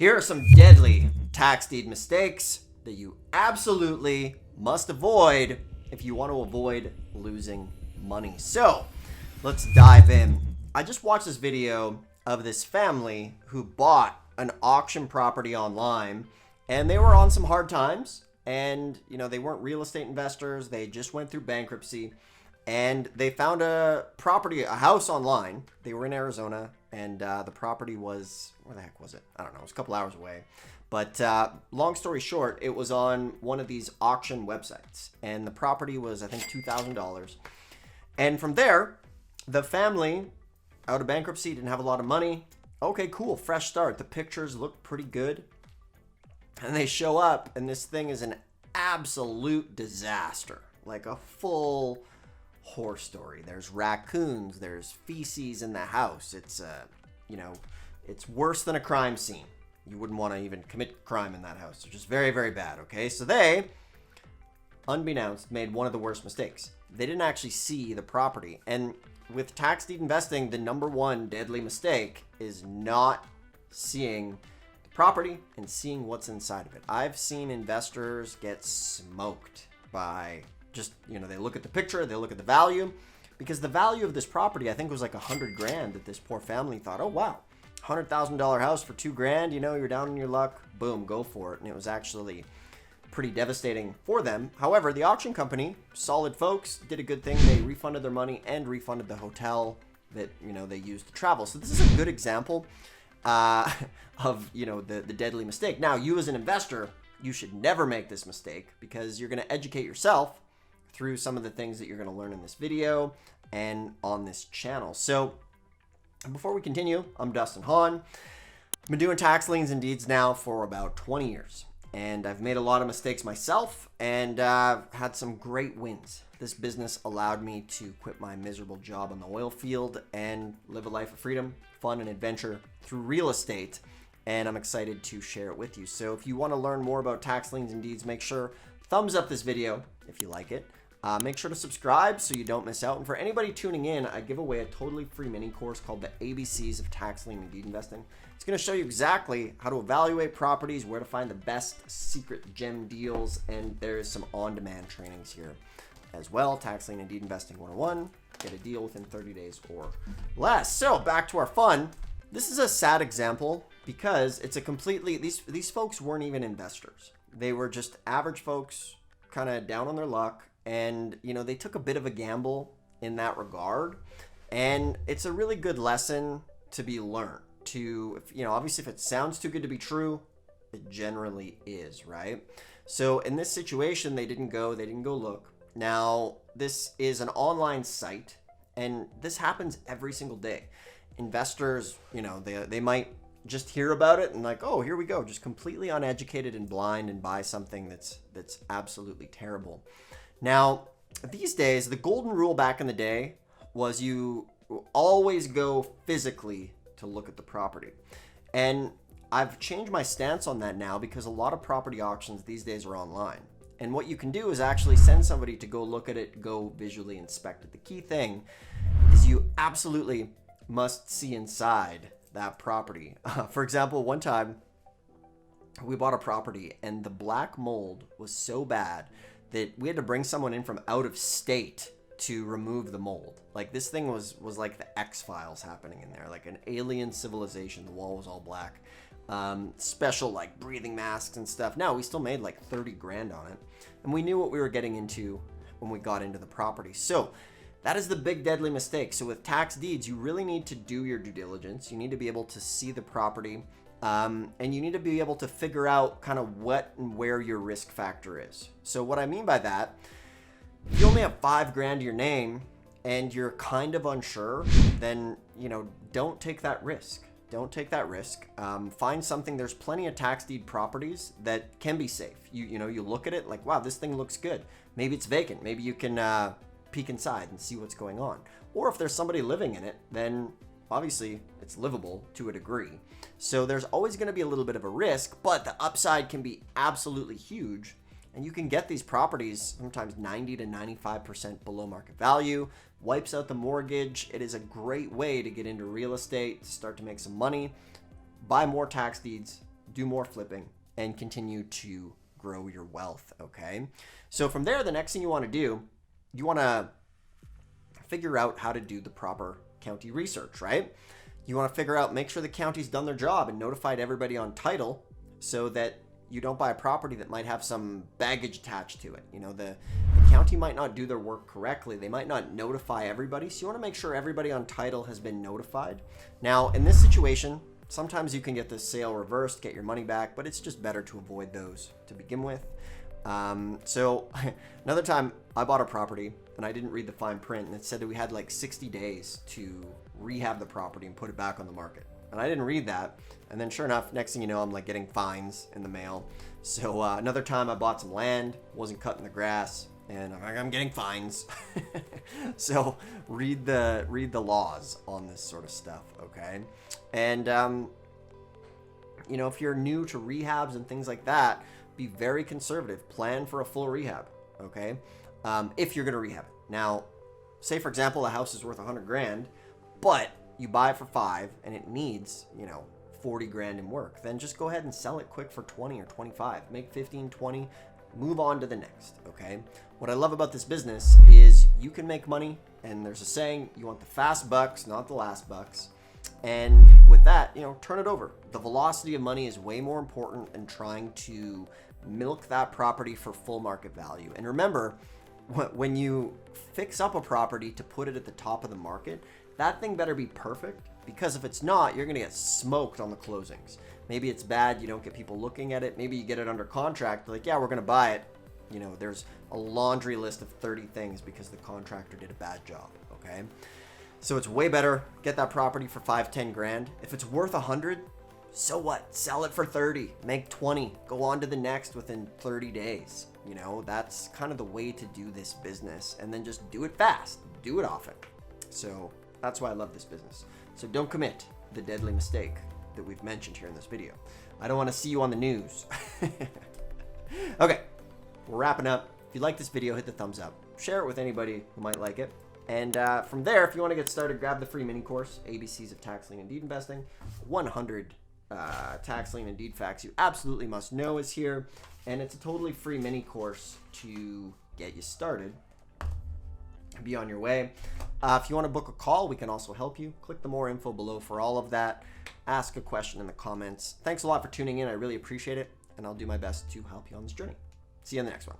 Here are some deadly tax deed mistakes that you absolutely must avoid if you want to avoid losing money. So let's dive in. I just watched this video of this family who bought an auction property online, and they were on some hard times, and they weren't real estate investors. They just went through bankruptcy, and they found a house online. They were in Arizona, and the property was, where the heck was it? I don't know. It was a couple hours away. But long story short, it was on one of these auction websites, and the property was, I think, $2,000. And from there, the family, out of bankruptcy, didn't have a lot of money. Okay, cool, fresh start. The pictures look pretty good. And they show up, and this thing is an absolute disaster, like a full horror story. There's raccoons, there's feces in the house. It's it's worse than a crime scene. You wouldn't want to even commit crime in that house. It's just very, very bad. Okay, so they, unbeknownst, made one of the worst mistakes. They didn't actually see the property. And with tax deed investing, the number one deadly mistake is not seeing the property and seeing what's inside of it. I've seen investors get smoked by just, they look at the picture, they look at the value, because the value of this property, I think, was like $100,000 that this poor family thought, oh, wow, $100,000 house for $2,000, you're down on your luck, boom, go for it. And it was actually pretty devastating for them. However, the auction company, solid folks, did a good thing. They refunded their money and refunded the hotel that, they used to travel. So this is a good example of, the deadly mistake. Now, you as an investor, you should never make this mistake, because you're going to educate yourself through some of the things that you're going to learn in this video and on this channel. So before we continue, I'm Dustin Hahn. I've been doing tax liens and deeds now for about 20 years. And I've made a lot of mistakes myself, and had some great wins. This business allowed me to quit my miserable job on the oil field and live a life of freedom, fun, and adventure through real estate. And I'm excited to share it with you. So if you want to learn more about tax liens and deeds, make sure thumbs up this video if you like it. Make sure to subscribe so you don't miss out. And for anybody tuning in, I give away a totally free mini course called the ABCs of Tax Lien and Deed Investing. It's going to show you exactly how to evaluate properties, where to find the best secret gem deals, and there's some on-demand trainings here as well. Tax Lien and Deed Investing 101. Get a deal within 30 days or less. So back to our fun. This is a sad example because it's a completely, these folks weren't even investors. They were just average folks, kind of down on their luck. And, they took a bit of a gamble in that regard. And it's a really good lesson to be learned. Obviously, if it sounds too good to be true, it generally is, right? So in this situation, they didn't go look. Now, this is an online site, and this happens every single day. Investors, they might just hear about it and like, oh, here we go, just completely uneducated and blind, and buy something that's absolutely terrible. Now, these days, the golden rule back in the day was you always go physically to look at the property. And I've changed my stance on that now, because a lot of property auctions these days are online. And what you can do is actually send somebody to go look at it, go visually inspect it. The key thing is you absolutely must see inside that property. For example, one time we bought a property, and the black mold was so bad that we had to bring someone in from out of state to remove the mold. Like, this thing was like the X-Files happening in there, like an alien civilization. The wall was all black. Special like breathing masks and stuff. Now, we still made like 30 grand on it, and we knew what we were getting into when we got into the property. So that is the big deadly mistake. So with tax deeds, you really need to do your due diligence. You need to be able to see the property. And you need to be able to figure out kind of what and where your risk factor is. So what I mean by that, if you only have $5,000 to your name and you're kind of unsure, then, don't take that risk. Don't take that risk. Find something. There's plenty of tax deed properties that can be safe. You look at it like, wow, this thing looks good. Maybe it's vacant. Maybe you can peek inside and see what's going on. Or if there's somebody living in it, then obviously it's livable to a degree. So there's always going to be a little bit of a risk, but the upside can be absolutely huge. And you can get these properties sometimes 90 to 95% below market value, wipes out the mortgage. It is a great way to get into real estate, to start to make some money, buy more tax deeds, do more flipping, and continue to grow your wealth, okay? So from there, the next thing you want to do, you want to figure out how to do the proper county research, right? You want to figure out, make sure the county's done their job and notified everybody on title so that you don't buy a property that might have some baggage attached to it. You know, the county might not do their work correctly. They might not notify everybody. So you want to make sure everybody on title has been notified. Now, in this situation, sometimes you can get the sale reversed, get your money back, but it's just better to avoid those to begin with. So another time I bought a property and I didn't read the fine print, and it said that we had like 60 days to rehab the property and put it back on the market. And I didn't read that. And then sure enough, next thing you know, I'm like getting fines in the mail. So another time I bought some land, wasn't cutting the grass, and I'm getting fines. So read the laws on this sort of stuff, okay? And you know, if you're new to rehabs and things like that, be very conservative. Plan for a full rehab, okay? If you're gonna rehab it. Now, say for example, a house is worth 100 grand, but you buy it for 5 and it needs, you know, 40 grand in work, then just go ahead and sell it quick for 20 or 25. Make 15, 20, move on to the next, okay? What I love about this business is you can make money, and there's a saying, you want the fast bucks, not the last bucks. And with that, you know, turn it over. The velocity of money is way more important than trying to milk that property for full market value. And remember, when you fix up a property to put it at the top of the market, that thing better be perfect, because if it's not, you're going to get smoked on the closings. Maybe it's bad, you don't get people looking at it. Maybe you get it under contract, like, yeah, we're going to buy it. You know, there's a laundry list of 30 things because the contractor did a bad job, okay? So it's way better, get that property for 5, 10 grand. If it's worth 100, so what? Sell it for 30, make 20, go on to the next within 30 days. You know, that's kind of the way to do this business. And then just do it fast, do it often. So that's why I love this business. So don't commit the deadly mistake that we've mentioned here in this video. I don't want to see you on the news. Okay, we're wrapping up. If you like this video, hit the thumbs up. Share it with anybody who might like it. And from there, if you want to get started, grab the free mini course, ABCs of Tax Lien and Deed Investing. 100 tax lien and deed facts you absolutely must know is here. And it's a totally free mini course to get you started. Be on your way. If you want to book a call, we can also help you. Click the more info below for all of that. Ask a question in the comments. Thanks a lot for tuning in. I really appreciate it. And I'll do my best to help you on this journey. See you in the next one.